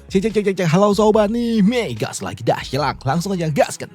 Cek, halo sobat nih, gas lagi dah Silang, langsung aja gaskan.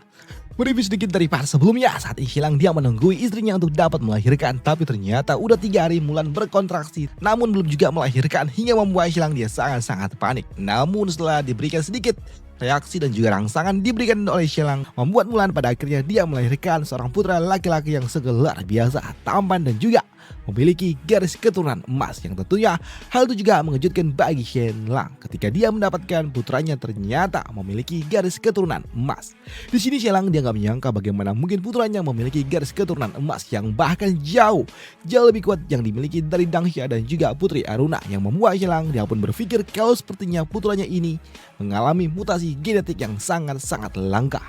Mereview sedikit dari part sebelumnya, saat ini Silang dia menunggu istrinya untuk dapat melahirkan, tapi ternyata udah 3 hari Mulan berkontraksi, namun belum juga melahirkan hingga membuat Silang dia sangat-sangat panik. Namun setelah diberikan sedikit reaksi dan juga rangsangan diberikan oleh Silang, membuat Mulan pada akhirnya dia melahirkan seorang putra laki-laki yang segelar biasa, tampan dan juga memiliki garis keturunan emas yang tentunya hal itu juga mengejutkan bagi Shenlang ketika dia mendapatkan putranya ternyata memiliki garis keturunan emas. Di sini Shenlang dia nggak menyangka bagaimana mungkin putranya memiliki garis keturunan emas yang bahkan jauh lebih kuat yang dimiliki dari Dangxia dan juga Putri Aruna, yang membuat Shenlang dia pun berpikir kalau sepertinya putranya ini mengalami mutasi genetik yang sangat-sangat langka.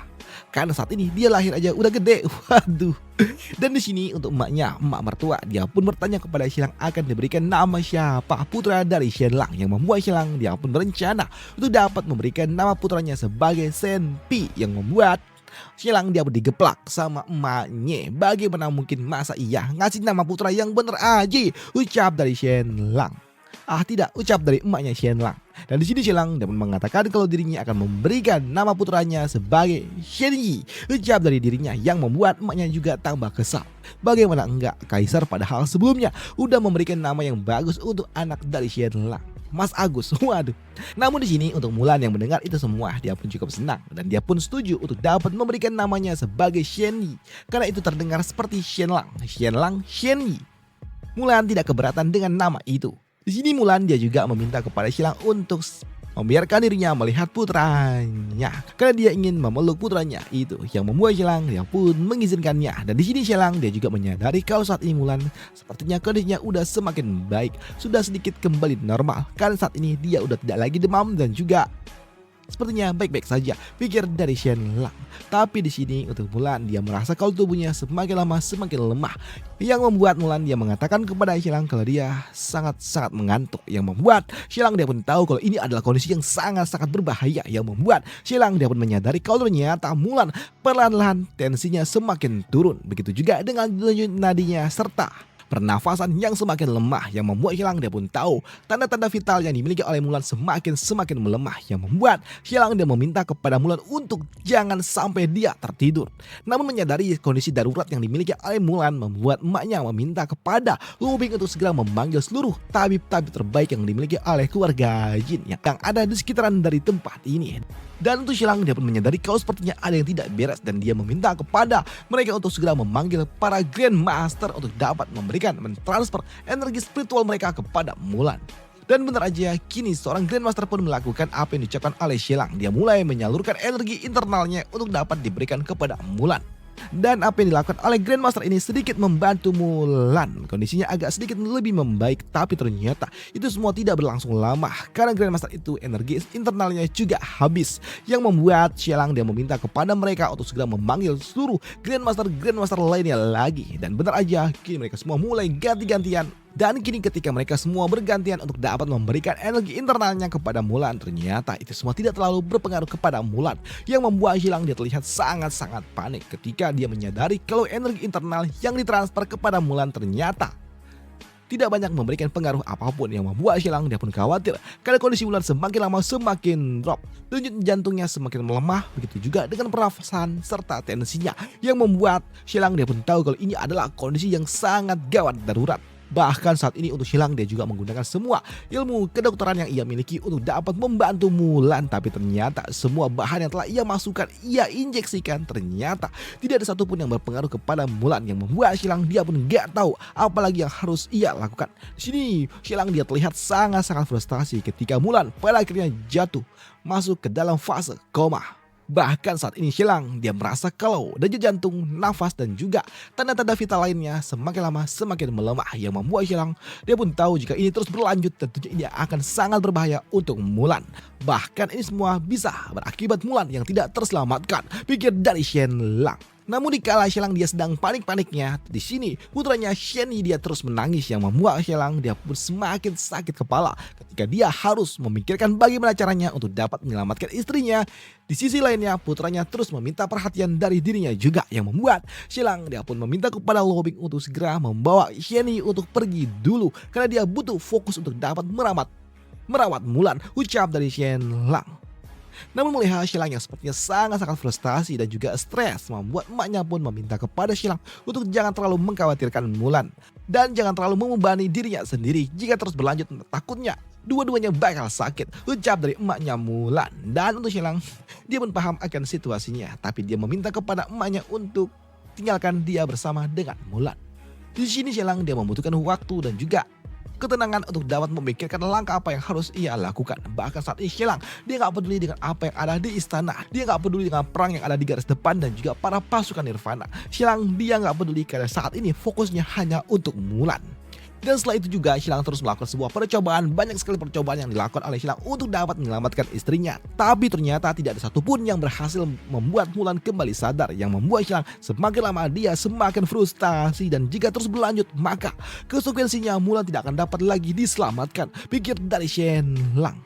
Karena saat ini dia lahir aja udah gede, waduh. Dan di sini untuk emak mertua, dia pun bertanya kepada Shenlang akan diberikan nama siapa putra dari Shenlang, yang membuat Shenlang dia pun berencana untuk dapat memberikan nama putranya sebagai Senpi, yang membuat Shenlang dia pun digeplak sama emaknya. Bagaimana mungkin, masa iya ngasih nama putra yang bener aja, ucap dari Shenlang. Tidak, ucap dari emaknya Shenlang. Dan di sini Shenlang dapat mengatakan kalau dirinya akan memberikan nama putranya sebagai Shenyi, ucap dari dirinya, yang membuat emaknya juga tambah kesal. Bagaimana enggak, Kaisar padahal sebelumnya udah memberikan nama yang bagus untuk anak dari Shenlang, Mas Agus. Waduh. Namun di sini untuk Mulan yang mendengar itu semua, dia pun cukup senang dan dia pun setuju untuk dapat memberikan namanya sebagai Shenyi karena itu terdengar seperti Shenlang, Shenyi. Mulan tidak keberatan dengan nama itu. Di sini Mulan dia juga meminta kepada Shenlang untuk membiarkan dirinya melihat putranya karena dia ingin memeluk putranya itu, yang membuat Shenlang dia pun mengizinkannya. Dan di sini Shenlang dia juga menyadari kalau saat ini Mulan sepertinya kondisinya udah semakin baik, sudah sedikit kembali normal karena saat ini dia udah tidak lagi demam dan juga sepertinya baik-baik saja, pikir dari Shenlang. Tapi di sini untuk Mulan dia merasa kalau tubuhnya semakin lama semakin lemah, yang membuat Mulan dia mengatakan kepada Shenlang kalau dia sangat-sangat mengantuk, yang membuat Shenlang dia pun tahu kalau ini adalah kondisi yang sangat-sangat berbahaya, yang membuat Shenlang dia pun menyadari kalau ternyata Mulan perlahan-lahan tensinya semakin turun. Begitu juga dengan denyut nadinya serta pernafasan yang semakin lemah, yang membuat Shenlang dia pun tahu tanda-tanda vital yang dimiliki oleh Mulan semakin melemah, yang membuat Shenlang dia meminta kepada Mulan untuk jangan sampai dia tertidur. Namun menyadari kondisi darurat yang dimiliki oleh Mulan, membuat emaknya meminta kepada Lu Bing untuk segera memanggil seluruh tabib-tabib terbaik yang dimiliki oleh keluarga Jin yang ada di sekitaran dari tempat ini. Dan untuk Shenlang dia pun menyadari kalau sepertinya ada yang tidak beres dan dia meminta kepada mereka untuk segera memanggil para Grandmaster untuk dapat memberikan mentransfer energi spiritual mereka kepada Mulan. Dan benar aja, kini seorang Grandmaster pun melakukan apa yang diucapkan oleh Shenlang. Dia mulai menyalurkan energi internalnya untuk dapat diberikan kepada Mulan. Dan apa yang dilakukan oleh Grandmaster ini sedikit membantu Mulan. Kondisinya agak sedikit lebih membaik, tapi ternyata itu semua tidak berlangsung lama karena Grandmaster itu energi internalnya juga habis, yang membuat Shenlang dia meminta kepada mereka untuk segera memanggil seluruh Grandmaster lainnya lagi. Dan benar aja, kini mereka semua mulai ganti-gantian. Dan kini ketika mereka semua bergantian untuk dapat memberikan energi internalnya kepada Mulan, ternyata itu semua tidak terlalu berpengaruh kepada Mulan, yang membuat Shenlang dia terlihat sangat-sangat panik ketika dia menyadari kalau energi internal yang ditransfer kepada Mulan ternyata tidak banyak memberikan pengaruh apapun, yang membuat Shenlang dia pun khawatir karena kondisi Mulan semakin lama semakin drop, denyut jantungnya semakin melemah, begitu juga dengan pernafasan serta tensinya, yang membuat Shenlang dia pun tahu kalau ini adalah kondisi yang sangat gawat darurat. Bahkan saat ini untuk Shenlang dia juga menggunakan semua ilmu kedokteran yang ia miliki untuk dapat membantu Mulan, tapi ternyata semua bahan yang telah ia masukkan, ia injeksikan, ternyata tidak ada satupun yang berpengaruh kepada Mulan, yang membuat Shenlang dia pun gak tahu apalagi yang harus ia lakukan. Di sini Shenlang dia terlihat sangat-sangat frustasi ketika Mulan pada akhirnya jatuh masuk ke dalam fase koma. Bahkan saat ini Shenlang dia merasa kalau denyut jantung, nafas dan juga tanda-tanda vital lainnya semakin lama semakin melemah, yang membuat Shenlang dia pun tahu jika ini terus berlanjut tentunya ini akan sangat berbahaya untuk Mulan. Bahkan ini semua bisa berakibat Mulan yang tidak terselamatkan, pikir dari Shenlang. Namun dikala Shenlang dia sedang panik-paniknya, di sini putranya Shenyi dia terus menangis, yang membuat Shenlang dia pun semakin sakit kepala ketika dia harus memikirkan bagaimana caranya untuk dapat menyelamatkan istrinya. Di sisi lainnya putranya terus meminta perhatian dari dirinya juga, yang membuat Shenlang dia pun meminta kepada Lu Bing untuk segera membawa Shenyi untuk pergi dulu karena dia butuh fokus untuk dapat merawat merawat Mulan, ucap dari Shen Lang. Namun melihat Xilang yang sepertinya sangat-sangat frustasi dan juga stres, membuat emaknya pun meminta kepada Xilang untuk jangan terlalu mengkhawatirkan Mulan dan jangan terlalu membebani dirinya sendiri. Jika terus berlanjut, takutnya dua-duanya bakal sakit, ucap dari emaknya Mulan. Dan untuk Xilang, dia pun paham akan situasinya, tapi dia meminta kepada emaknya untuk tinggalkan dia bersama dengan Mulan. Di sini Xilang dia membutuhkan waktu dan juga ketenangan untuk dapat memikirkan langkah apa yang harus ia lakukan. Bahkan saat ini Xilang, dia gak peduli dengan apa yang ada di istana. Dia gak peduli dengan perang yang ada di garis depan dan juga para pasukan Nirvana. Xilang dia gak peduli karena saat ini fokusnya hanya untuk Mulan. Dan setelah itu juga Xilang terus melakukan sebuah percobaan. Banyak sekali percobaan yang dilakukan oleh Xilang untuk dapat menyelamatkan istrinya. Tapi ternyata tidak ada satupun yang berhasil membuat Mulan kembali sadar. Yang membuat Xilang semakin lama dia semakin frustasi. Dan jika terus berlanjut maka konsekuensinya Mulan tidak akan dapat lagi diselamatkan, pikir dari Shen Lang.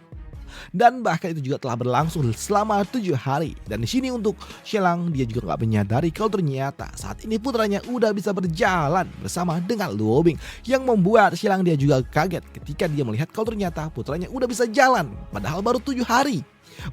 Dan bahkan itu juga telah berlangsung selama 7 hari. Dan di sini untuk Xilang dia juga nggak menyadari kalau ternyata saat ini putranya udah bisa berjalan bersama dengan Luo Bing, yang membuat Xilang dia juga kaget ketika dia melihat kalau ternyata putranya udah bisa jalan padahal baru 7 hari.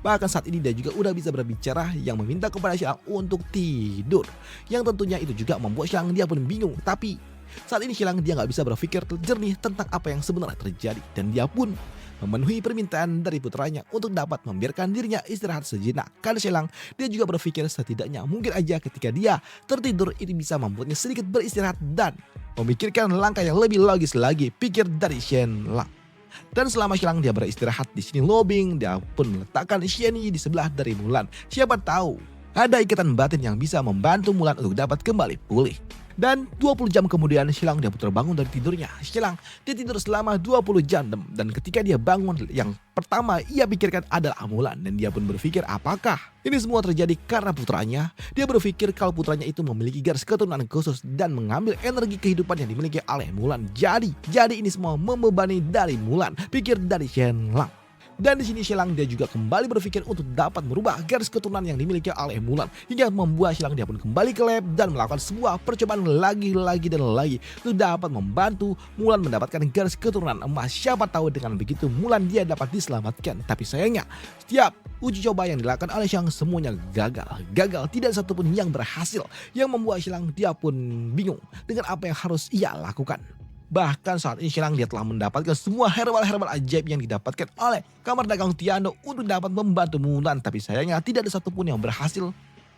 Bahkan saat ini dia juga udah bisa berbicara, yang meminta kepada Xilang untuk tidur, yang tentunya itu juga membuat Xilang dia pun bingung. Tapi saat ini Xilang dia nggak bisa berpikir jernih tentang apa yang sebenarnya terjadi, dan dia pun memenuhi permintaan dari putranya untuk dapat membiarkan dirinya istirahat sejenak. Karena Xilang dia juga berpikir setidaknya mungkin aja ketika dia tertidur ini bisa membuatnya sedikit beristirahat dan memikirkan langkah yang lebih logis lagi, pikir dari Shen Lang. Dan selama Xilang dia beristirahat di sini, Luo Bing dia pun meletakkan Xian Yi di sebelah dari Mulan. Siapa tahu ada ikatan batin yang bisa membantu Mulan untuk dapat kembali pulih. Dan 20 jam kemudian Xilang dia terbangun dari tidurnya. Xilang dia tidur selama 20 jam dan ketika dia bangun, yang pertama ia pikirkan adalah Mulan. Dan dia pun berpikir apakah ini semua terjadi karena putranya. Dia berpikir kalau putranya itu memiliki garis keturunan khusus dan mengambil energi kehidupan yang dimiliki oleh Mulan. Jadi ini semua membebani dari Mulan, pikir dari Shen Lang. Dan di sini Xilang dia juga kembali berpikir untuk dapat merubah garis keturunan yang dimiliki oleh Mulan, hingga membuat Xilang dia pun kembali ke lab dan melakukan sebuah percobaan lagi dan lagi untuk dapat membantu Mulan mendapatkan garis keturunan emas. Siapa tahu dengan begitu Mulan dia dapat diselamatkan. Tapi sayangnya setiap uji coba yang dilakukan oleh Xilang semuanya gagal. Tidak satupun yang berhasil, yang membuat Xilang dia pun bingung dengan apa yang harus ia lakukan. Bahkan saat ini Xilang dia telah mendapatkan semua herbal ajaib yang didapatkan oleh kamar dagang Tiando untuk dapat membantu Mulan. Tapi sayangnya tidak ada satupun yang berhasil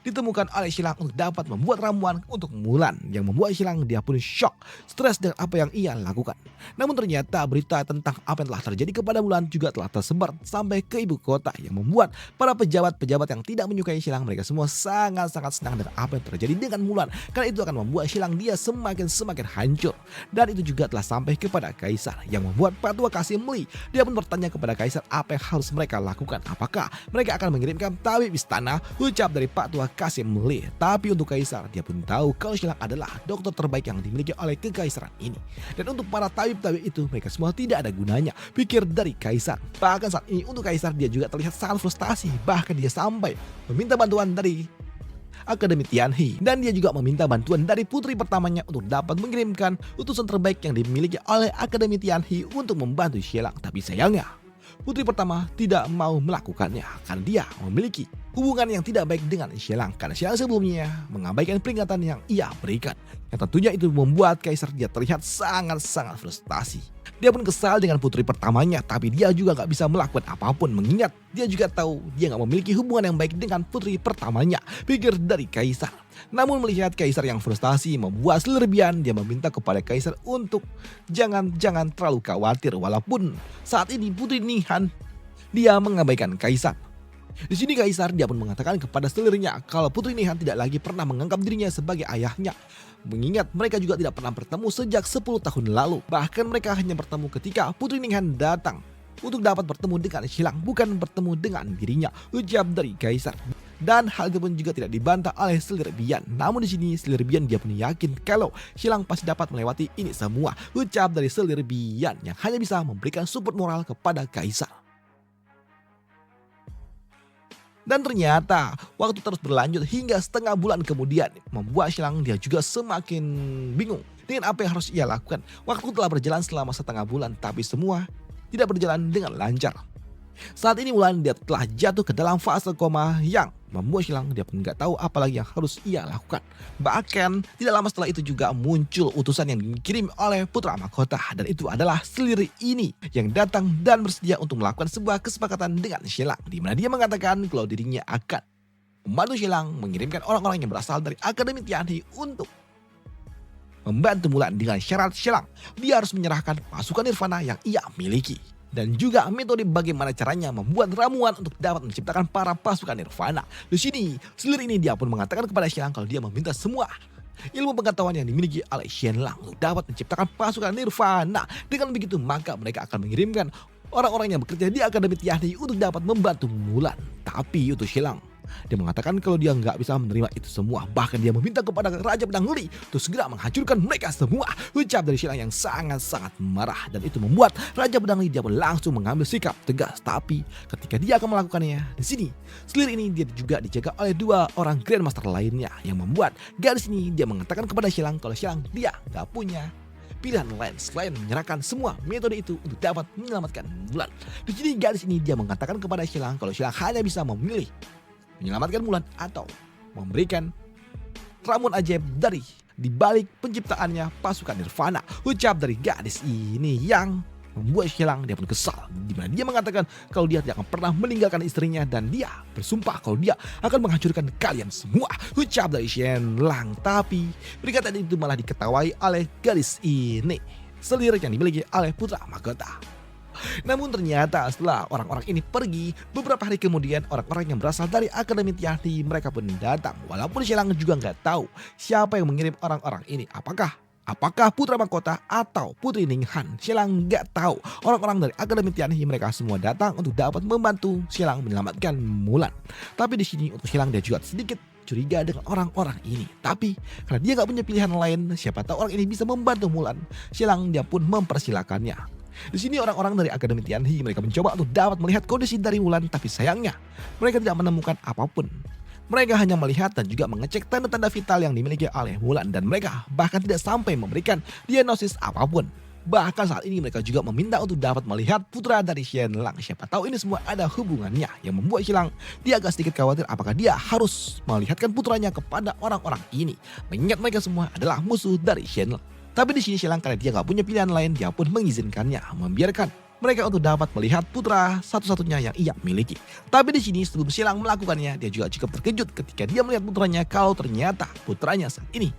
ditemukan oleh Xilang untuk dapat membuat ramuan untuk Mulan, yang membuat Xilang dia pun shock, stres dengan apa yang ia lakukan. Namun ternyata berita tentang apa yang telah terjadi kepada Mulan juga telah tersebar sampai ke ibu kota, yang membuat para pejabat yang tidak menyukai Xilang mereka semua sangat-sangat senang dengan apa yang terjadi dengan Mulan, karena itu akan membuat Xilang dia semakin hancur. Dan itu juga telah sampai kepada Kaisar, yang membuat Patua Qasim Li dia pun bertanya kepada Kaisar apa yang harus mereka lakukan. Apakah mereka akan mengirimkan tabib istana, ucap dari Patua Qasim Li. Tapi untuk Kaisar dia pun tahu kalau Xilang adalah dokter terbaik yang dimiliki oleh kekaisaran ini. Dan untuk para tabib itu mereka semua tidak ada gunanya, pikir dari Kaisar. Bahkan saat ini untuk Kaisar dia juga terlihat sangat frustasi. Bahkan dia sampai meminta bantuan dari Akademi Tianhe, dan dia juga meminta bantuan dari putri pertamanya untuk dapat mengirimkan utusan terbaik yang dimiliki oleh Akademi Tianhe untuk membantu Xilang. Tapi sayangnya putri pertama tidak mau melakukannya karena dia memiliki hubungan yang tidak baik dengan Xilang, karena Xilang sebelumnya mengabaikan peringatan yang ia berikan. Yang tentunya itu membuat Kaisar dia terlihat sangat frustasi. Dia pun kesal dengan putri pertamanya, tapi dia juga gak bisa melakukan apapun mengingat dia juga tahu dia gak memiliki hubungan yang baik dengan putri pertamanya, pikir dari Kaisar. Namun melihat Kaisar yang frustasi membuat Slirbian, dia meminta kepada Kaisar untuk jangan terlalu khawatir, walaupun saat ini putri Ninghan dia mengabaikan Kaisar. Di sini Kaisar dia pun mengatakan kepada seluruhnya kalau Putri Ninghan tidak lagi pernah menganggap dirinya sebagai ayahnya. Mengingat mereka juga tidak pernah bertemu sejak 10 tahun lalu. Bahkan mereka hanya bertemu ketika Putri Ninghan datang untuk dapat bertemu dengan Xilang, bukan bertemu dengan dirinya, ucap dari Kaisar. Dan hal itu pun juga tidak dibantah oleh Slirbian. Namun di sini Slirbian dia pun yakin kalau Xilang pasti dapat melewati ini semua, ucap dari Slirbian yang hanya bisa memberikan support moral kepada Kaisar. Dan ternyata waktu terus berlanjut hingga setengah bulan kemudian, membuat Xilang dia juga semakin bingung dengan apa yang harus ia lakukan. Waktu telah berjalan selama setengah bulan, tapi semua tidak berjalan dengan lancar. Saat ini Mulan dia telah jatuh ke dalam fase koma yang membuat Xilang dia pun nggak tahu apa lagi yang harus ia lakukan. Bahkan tidak lama setelah itu juga muncul utusan yang dikirim oleh putra mahkota, dan itu adalah selir ini yang datang dan bersedia untuk melakukan sebuah kesepakatan dengan Xilang, di mana dia mengatakan kalau dirinya akan membantu Xilang mengirimkan orang-orang yang berasal dari Akademi Tianhe untuk membantu Mulan dengan syarat Xilang dia harus menyerahkan pasukan Nirvana yang ia miliki. Dan juga metode bagaimana caranya membuat ramuan untuk dapat menciptakan para pasukan Nirvana. Di sini, selir ini dia pun mengatakan kepada Xilang kalau dia meminta semua ilmu pengetahuan yang dimiliki oleh Xianlang untuk dapat menciptakan pasukan Nirvana. Dengan begitu maka mereka akan mengirimkan orang-orang yang bekerja di Akademi Tianhe untuk dapat membantu Mulan. Tapi untuk Xilang, dia mengatakan kalau dia nggak bisa menerima itu semua. Bahkan dia meminta kepada Raja Pedang Li untuk segera menghancurkan mereka semua. Ucap dari Xilang yang sangat-sangat marah, dan itu membuat Raja Pedang Li dia pun langsung mengambil sikap tegas. Tapi ketika dia akan melakukannya, di sini selir ini dia juga dijaga oleh dua orang Grandmaster lainnya, yang membuat gadis ini dia mengatakan kepada Xilang kalau Xilang dia nggak punya pilihan lain selain menyerahkan semua metode itu untuk dapat menyelamatkan Mulan. Di sini gadis ini dia mengatakan kepada Xilang kalau Xilang hanya bisa memilih menyelamatkan Mulan atau memberikan ramuan ajaib dari dibalik penciptaannya pasukan Nirvana. Ucap dari gadis ini yang membuat Xilang dia pun kesal, di mana dia mengatakan kalau dia tidak akan pernah meninggalkan istrinya dan dia bersumpah kalau dia akan menghancurkan kalian semua. Ucap dari Xianlang, tapi perkataan itu malah diketawai oleh gadis ini, selir yang dimiliki oleh putra mahkota. Namun ternyata setelah orang-orang ini pergi, beberapa hari kemudian orang-orang yang berasal dari Akademi Tianhe mereka pun datang. Walaupun Xianlang juga nggak tahu siapa yang mengirim orang-orang ini. Apakah putra mahkota atau putri Ninghan? Xianlang nggak tahu. Orang-orang dari Akademi Tianhe mereka semua datang untuk dapat membantu Xianlang menyelamatkan Mulan. Tapi di sini untuk Xianlang dia juga sedikit curiga dengan orang-orang ini. Tapi karena dia nggak punya pilihan lain, siapa tahu orang ini bisa membantu Mulan, Xianlang dia pun mempersilakannya. Di sini orang-orang dari Akademi Tianhe mereka mencoba untuk dapat melihat kondisi dari Mulan, tapi sayangnya mereka tidak menemukan apapun. Mereka hanya melihat dan juga mengecek tanda-tanda vital yang dimiliki oleh Mulan, dan mereka bahkan tidak sampai memberikan diagnosis apapun. Bahkan saat ini mereka juga meminta untuk dapat melihat putra dari Xianlang. Siapa tahu ini semua ada hubungannya, yang membuat Xianlang dia agak sedikit khawatir apakah dia harus melihatkan putranya kepada orang-orang ini, mengingat mereka semua adalah musuh dari Xianlang. Tapi di sini Xianlang karena dia nggak punya pilihan lain, dia pun mengizinkannya, membiarkan mereka untuk dapat melihat putra satu-satunya yang ia miliki. Tapi di sini sebelum Xianlang melakukannya, dia juga cukup terkejut ketika dia melihat putranya kalau ternyata putranya saat ini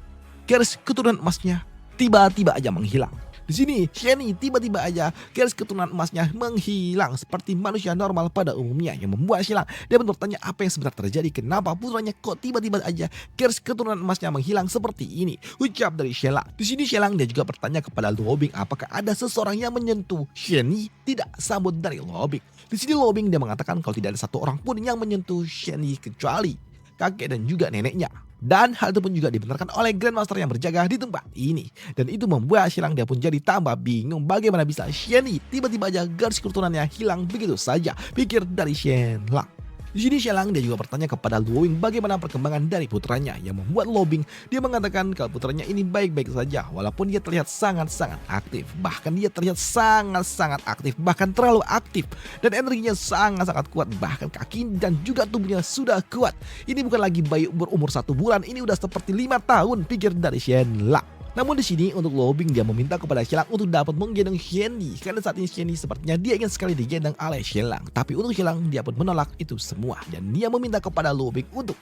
garis keturunan emasnya tiba-tiba aja menghilang. Di sini Xianyi tiba-tiba aja garis keturunan emasnya menghilang seperti manusia normal pada umumnya, yang membuat Xianlang dia pun bertanya apa yang sebenarnya terjadi, kenapa putranya kok tiba-tiba aja garis keturunan emasnya menghilang seperti ini. Ucap dari Xianlang. Di sini Xianlang dia juga bertanya kepada Luo Bing apakah ada seseorang yang menyentuh Xianyi. Tidak, sambut dari Luo Bing. Di sini Luo Bing dia mengatakan kalau tidak ada satu orang pun yang menyentuh Xianyi kecuali kakek dan juga neneknya. Dan hal itu pun juga dibenarkan oleh Grandmaster yang berjaga di tempat ini. Dan itu membuat Xianlang dia pun jadi tambah bingung bagaimana bisa Xianyi tiba-tiba aja garis keturunannya hilang begitu saja, pikir dari Xianlang. Di sini Xianlang dia juga bertanya kepada Luo Bing bagaimana perkembangan dari putranya, yang membuat Luo Bing dia mengatakan kalau putranya ini baik-baik saja walaupun dia terlihat sangat-sangat aktif. Bahkan dia terlihat sangat-sangat aktif, bahkan terlalu aktif, dan energinya sangat-sangat kuat, bahkan kaki dan juga tubuhnya sudah kuat. Ini bukan lagi bayi berumur 1 bulan, ini udah seperti 5 tahun, pikir dari Xianlang. Namun di sini untuk Luo Bing dia meminta kepada Xianlang untuk dapat menggendong Xianyi, karena saat ini Xianyi sepertinya dia ingin sekali digendong oleh Xianlang. Tapi untuk Xianlang dia pun menolak itu semua, dan dia meminta kepada Luo Bing untuk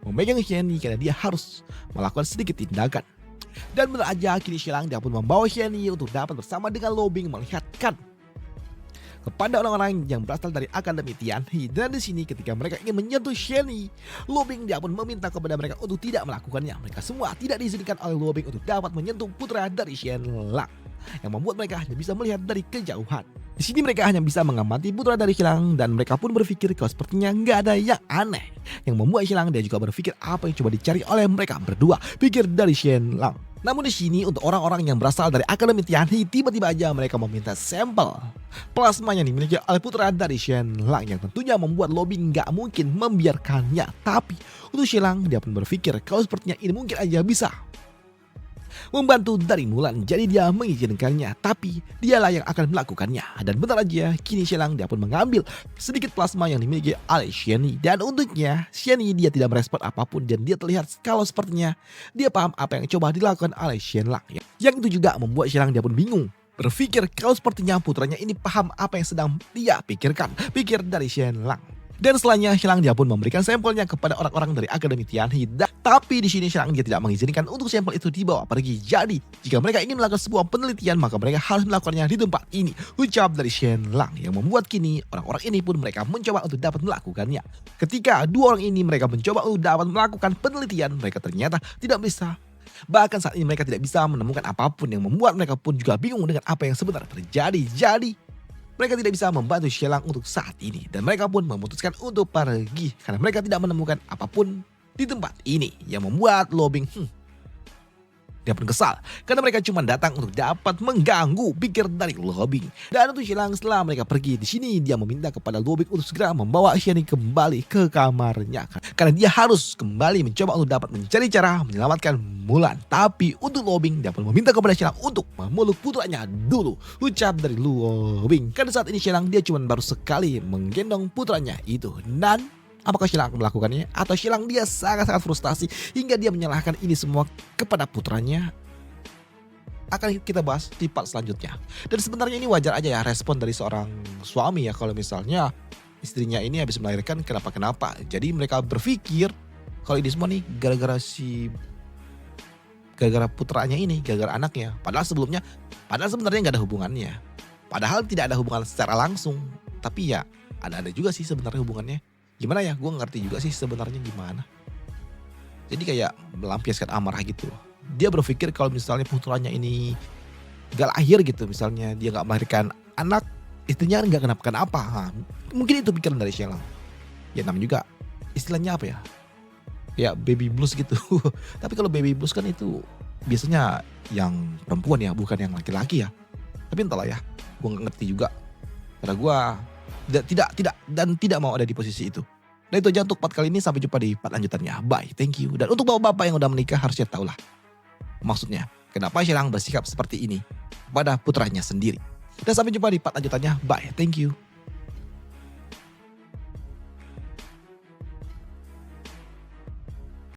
memegang Xianyi karena dia harus melakukan sedikit tindakan. Dan benar aja kini Xianlang dia pun membawa Xianyi untuk dapat bersama dengan Luo Bing melihatkan kepada orang-orang yang berasal dari Akademi Tianhe. Dan di sini ketika mereka ingin menyentuh Xianyi, Luo Bing dia pun meminta kepada mereka untuk tidak melakukannya. Mereka semua tidak diizinkan oleh Luo Bing untuk dapat menyentuh putra dari Xianlang, yang membuat mereka hanya bisa melihat dari kejauhan. Di sini mereka hanya bisa mengamati putra dari Xianlang, dan mereka pun berpikir kalau sepertinya nggak ada yang aneh, yang membuat Xianlang dia juga berpikir apa yang coba dicari oleh mereka berdua, pikir dari Xianlang. Namun di sini untuk orang-orang yang berasal dari Akademi Tianhe tiba-tiba aja mereka meminta sampel plasma yang dimiliki oleh putra dari Xianlang, yang tentunya membuat Luo Bing nggak mungkin membiarkannya. Tapi untuk Xianlang dia pun berpikir kalau sepertinya ini mungkin aja bisa membantu dari Mulan. Jadi dia mengizinkannya, tapi dialah yang akan melakukannya. Dan bentar aja, kini Xialang dia pun mengambil sedikit plasma yang dimiliki oleh Xianyi. Dan untuknya, Xianyi dia tidak merespon apapun dan dia terlihat kalau sepertinya dia paham apa yang coba dilakukan oleh Xianlang. Yang itu juga membuat Xialang dia pun bingung. Berpikir kalau sepertinya putranya ini paham apa yang sedang dia pikirkan. Pikir dari Xianlang. Dan setelahnya Xialang dia pun memberikan sampelnya kepada orang-orang dari Akademi Tianhe. Tapi di sini Xialang dia tidak mengizinkan untuk sampel itu dibawa pergi. Jadi jika mereka ingin melakukan sebuah penelitian maka mereka harus melakukannya di tempat ini. Ucap dari Xialang yang membuat kini orang-orang ini pun mereka mencoba untuk dapat melakukannya. Ketika dua orang ini mereka mencoba untuk dapat melakukan penelitian, mereka ternyata tidak bisa. Bahkan saat ini mereka tidak bisa menemukan apapun yang membuat mereka pun juga bingung dengan apa yang sebenarnya terjadi. Jadi mereka tidak bisa membantu Xialang untuk saat ini. Dan mereka pun memutuskan untuk pergi. Karena mereka tidak menemukan apapun di tempat ini. Yang membuat Lobing dia pun kesal. Karena mereka cuma datang untuk dapat mengganggu pikir dari Lobing. Dan untuk Xialang setelah mereka pergi di sini. Dia meminta kepada Lobing untuk segera membawa Xianyi kembali ke kamarnya. Karena dia harus kembali mencoba untuk dapat mencari cara menyelamatkan Mulan. Tapi untuk Lobing dia pun meminta kepada Xialang untuk memeluk putranya dulu. Ucap dari Lobing. Karena saat ini Xialang dia cuma baru sekali menggendong putranya itu. Dan apakah Xialang akan melakukannya? Atau Xialang dia sangat-sangat frustasi hingga dia menyalahkan ini semua kepada putranya? Akan kita bahas di part selanjutnya. Dan sebenarnya ini wajar aja ya respon dari seorang suami ya. Kalau misalnya istrinya ini habis melahirkan kenapa-kenapa. Jadi mereka berpikir kalau ini semua nih gara-gara putranya ini, gara-gara anaknya. Padahal sebenarnya nggak ada hubungannya. Padahal tidak ada hubungan secara langsung. Tapi ya ada juga sih sebenarnya hubungannya. Gimana ya, gue ngerti juga sih sebenarnya gimana. Jadi kayak melampiaskan amarah gitu. Dia berpikir kalau misalnya putranya ini gak lahir gitu. Misalnya dia gak melahirkan anak, istrinya gak kenapa-kenapa. Mungkin itu pikiran dari Xialang. Ya namanya juga istilahnya apa ya. Ya baby blues gitu. Tapi kalau baby blues kan itu biasanya yang perempuan ya, bukan yang laki-laki ya. Tapi entahlah ya, gue gak ngerti juga. Karena gue tidak mau ada di posisi itu. Dan itu aja untuk part kali ini. Sampai jumpa di part lanjutannya. Bye, thank you. Dan untuk bapak-bapak yang udah menikah harusnya tahulah maksudnya kenapa Xialang bersikap seperti ini pada putranya sendiri. Dan sampai jumpa di part lanjutannya. Bye, thank you.